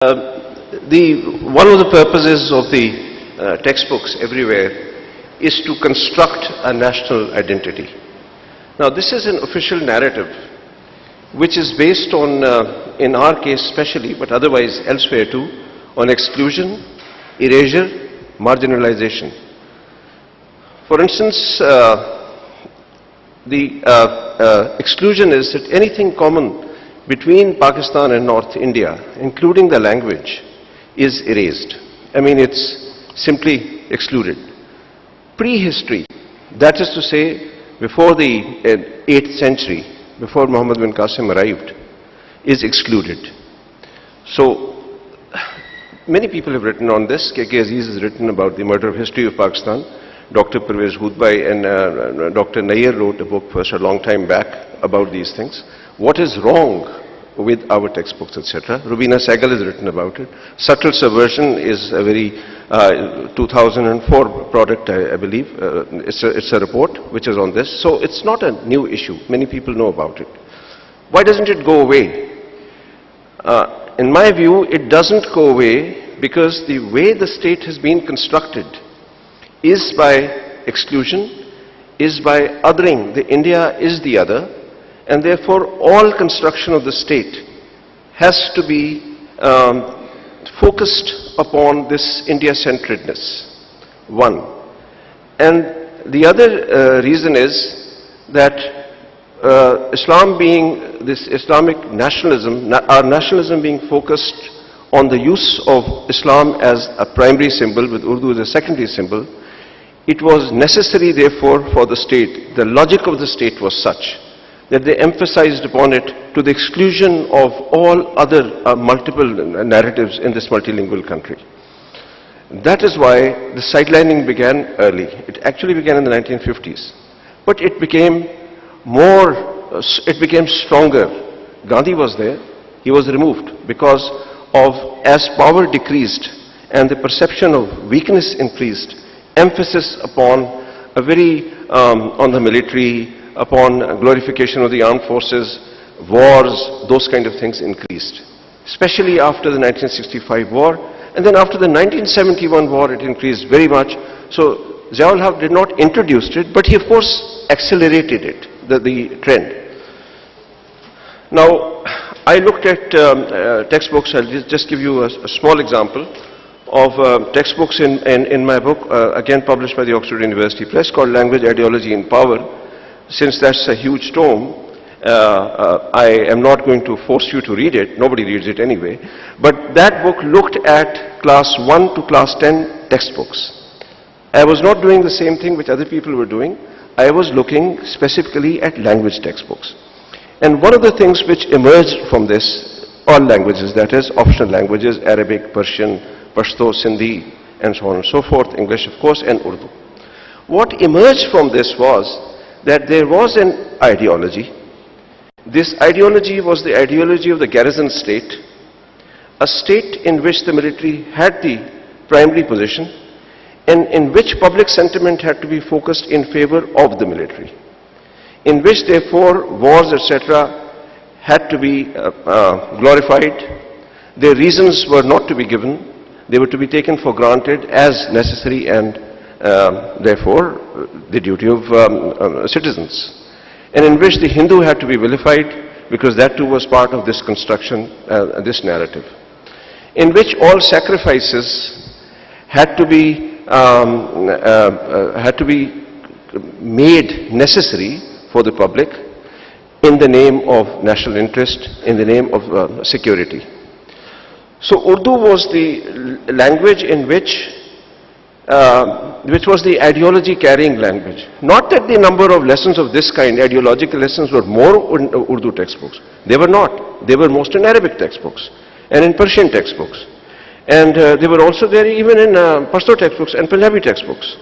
One of the purposes of the textbooks everywhere is to construct a national identity. Now, this is an official narrative which is based on, in our case especially, but otherwise elsewhere too, on exclusion, erasure, marginalization. For instance, the exclusion is that anything common between Pakistan and North India, including the language, is erased. I mean, it's simply excluded. Prehistory, that is to say, before the 8th century, before Muhammad bin Qasim arrived, is excluded. So, many people have written on this. bcoz has written about the murder of history of Pakistan. Dr. Pervez Hoodbhai and Dr. Nair wrote a book for us a long time back about these things. What is wrong with our textbooks, etc. Rubina Sehgal has written about it. Subtle Subversion is a very 2004 product, I believe. It's a report which is on this. So it's not a new issue. Many people know about it. Why doesn't it go away? In my view, it doesn't go away because the way the state has been constructed is by exclusion, is by othering. The India is the other, and therefore all construction of the state has to be focused upon this India-centeredness, one. And the other reason is that Islam being this Islamic nationalism, our nationalism being focused on the use of Islam as a primary symbol with Urdu as a secondary symbol, it was necessary therefore for the state, the logic of the state was such that they emphasized upon it to the exclusion of all other multiple narratives in this multilingual country. That is why the sidelining began early. It actually began in the 1950s. But it became stronger. Gandhi was there, he was removed because of, as power decreased and the perception of weakness increased, emphasis upon a very, on the military, upon glorification of the armed forces, wars, those kind of things increased. Especially after the 1965 war, and then after the 1971 war it increased very much. So Ziaul Haq did not introduce it, but he of course accelerated it, the trend. Now, I looked at textbooks. I'll just give you a small example of textbooks in my book, again published by the Oxford University Press, called Language, Ideology and Power. Since that's a huge tome, I am not going to force you to read it. Nobody reads it anyway. But that book looked at class 1 to class 10 textbooks. I was not doing the same thing which other people were doing. I was looking specifically at language textbooks. And one of the things which emerged from this, all languages, that is, optional languages, Arabic, Persian, Pashto, Sindhi, and so on and so forth, English of course, and Urdu. What emerged from this was that there was an ideology. This ideology was the ideology of the garrison state, a state in which the military had the primary position and in which public sentiment had to be focused in favor of the military, in which therefore wars, etc., had to be glorified. Their reasons were not to be given. They were to be taken for granted as necessary and therefore the duty of citizens, and in which the Hindu had to be vilified because that too was part of this construction, this narrative, in which all sacrifices had to be made necessary for the public in the name of national interest, in the name of security. So Urdu was the language in which was the ideology-carrying language. Not that the number of lessons of this kind, ideological lessons, were more in Urdu textbooks. They were not. They were most in Arabic textbooks and in Persian textbooks. And they were also there even in Pashto textbooks and Punjabi textbooks,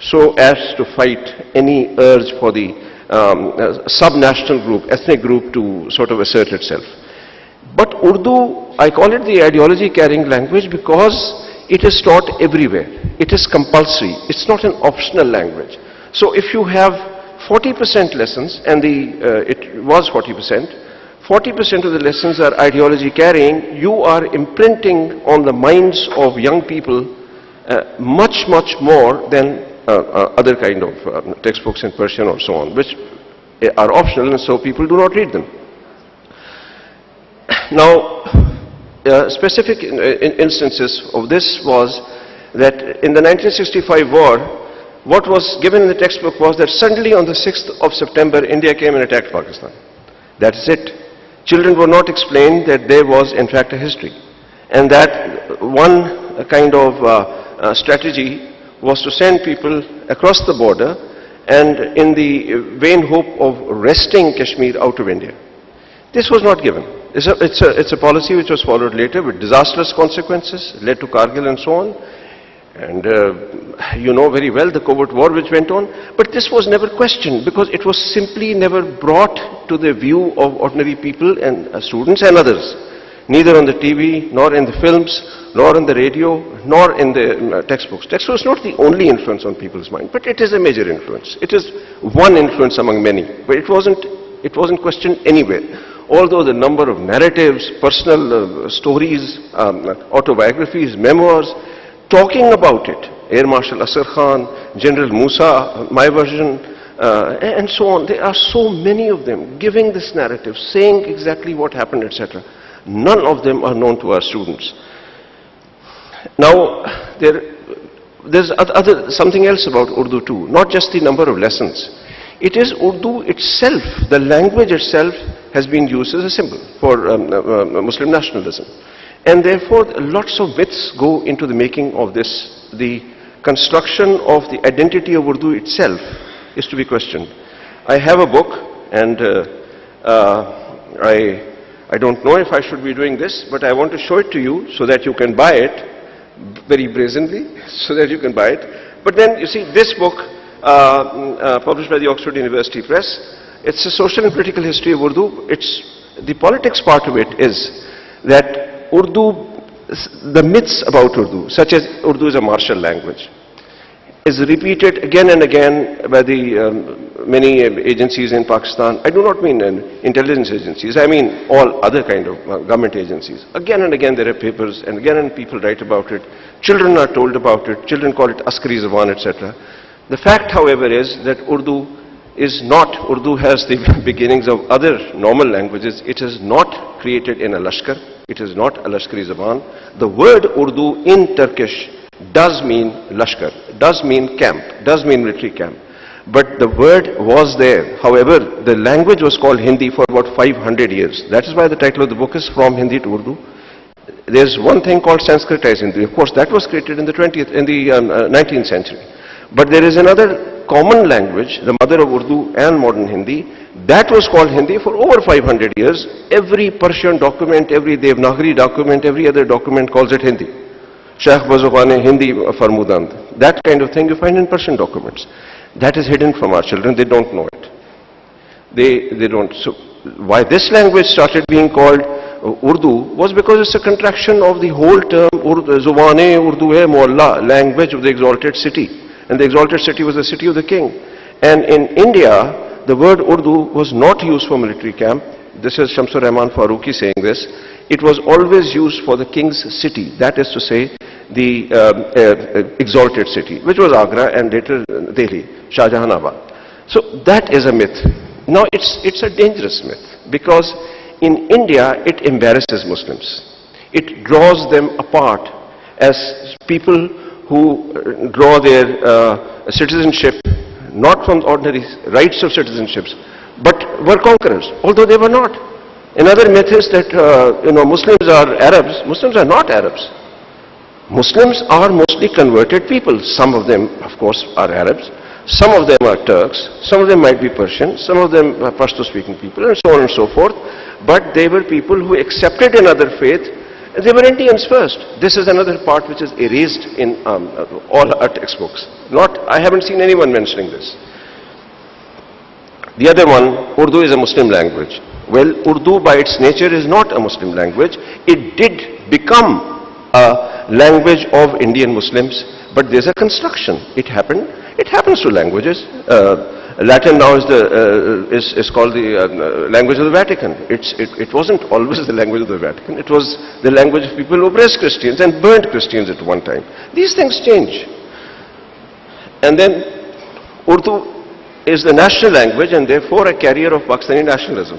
so as to fight any urge for the sub-national group, ethnic group to sort of assert itself. But Urdu, I call it the ideology-carrying language because it is taught everywhere. It is compulsory. It's not an optional language. So if you have 40% lessons, and it was 40%, 40% of the lessons are ideology carrying, you are imprinting on the minds of young people much, much more than other kind of textbooks in Persian or so on, which are optional and so people do not read them. Now, specific instances of this was that in the 1965 war, what was given in the textbook was that suddenly on the 6th of September, India came and attacked Pakistan. That is it. Children were not explained that there was in fact a history. And that one kind of strategy was to send people across the border and in the vain hope of wresting Kashmir out of India. This was not given. It's a policy which was followed later with disastrous consequences, led to Kargil and so on. And you know very well the covert war which went on. But this was never questioned because it was simply never brought to the view of ordinary people and students and others. Neither on the TV, nor in the films, nor on the radio, nor in the textbooks. Textbooks is not the only influence on people's mind, but it is a major influence. It is one influence among many, but it wasn't questioned anywhere. Although the number of narratives, personal stories, autobiographies, memoirs, talking about it, Air Marshal Asghar Khan, General Musa, my version, and so on. There are so many of them giving this narrative, saying exactly what happened, etc. None of them are known to our students. Now, there's something else about Urdu too, not just the number of lessons. It is Urdu itself, the language itself has been used as a symbol for Muslim nationalism. And therefore, lots of myths go into the making of this. The construction of the identity of Urdu itself is to be questioned. I have a book, and I don't know if I should be doing this, but I want to show it to you so that you can buy it, very brazenly, so that you can buy it. But then, you see, this book, published by the Oxford University Press, it's a social and political history of Urdu. The politics part of it is that Urdu, the myths about Urdu, such as Urdu is a martial language, is repeated again and again by the many agencies in Pakistan. I do not mean intelligence agencies, I mean all other kind of government agencies. Again and again there are papers, and again and people write about it. Children are told about it, children call it Askari Zaban, etc. The fact, however, is that Urdu has the beginnings of other normal languages. It is not created in a lashkar. It is not a Lashkari Zaban. The word Urdu in Turkish does mean lashkar, does mean camp, does mean military camp. But the word was there. However, the language was called Hindi for about 500 years. That is why the title of the book is From Hindi to Urdu. There's one thing called Sanskritized Hindi. Of course, that was created in the 19th century. But there is another common language, the mother of Urdu and modern Hindi, that was called Hindi for over 500 years. Every Persian document, every Devanagari document, every other document calls it Hindi. Shaykh Bazukhane Hindi Farmudand. That kind of thing you find in Persian documents. That is hidden from our children. They don't know it. They don't. So why this language started being called Urdu was because it's a contraction of the whole term Zubane Urdu hai Mualla, language of the exalted city. And the exalted city was the city of the king. And in India, the word Urdu was not used for military camp. This is Shamsur Rahman Farooqi saying this. It was always used for the king's city. That is to say, the exalted city, which was Agra and later Delhi, Shah Jahanabad. So that is a myth. Now it's a dangerous myth because in India it embarrasses Muslims. It draws them apart as people who draw their citizenship not from ordinary rights of citizenships, but were conquerors, although they were not. Another myth is that Muslims are Arabs. Muslims are not Arabs. Muslims are mostly converted people. Some of them, of course, are Arabs. Some of them are Turks. Some of them might be Persian. Some of them are Pashto-speaking people, and so on and so forth. But they were people who accepted another faith. They were Indians first. This is another part which is erased in all our textbooks. I haven't seen anyone mentioning this. The other one, Urdu is a Muslim language. Well, Urdu by its nature is not a Muslim language. It did become a language of Indian Muslims, but there's a construction. It happened. It happens to languages. Latin now is called the language of the Vatican. It wasn't always the language of the Vatican. It was the language of people who oppressed Christians and burnt Christians at one time. These things change. And then Urdu is the national language and therefore a carrier of Pakistani nationalism.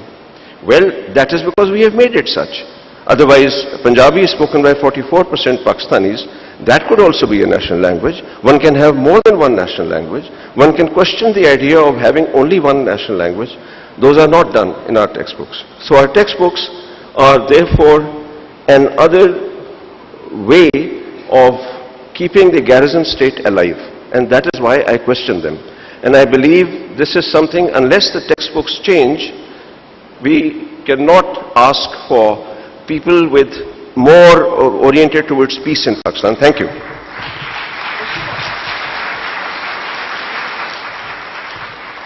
Well, that is because we have made it such. Otherwise, Punjabi is spoken by 44% Pakistanis. That could also be a national language. One can have more than one national language. One can question the idea of having only one national language. Those are not done in our textbooks. So our textbooks are therefore another way of keeping the garrison state alive. And that is why I question them. And I believe this is something, unless the textbooks change, we cannot ask for people with more oriented towards peace in Pakistan. Thank you.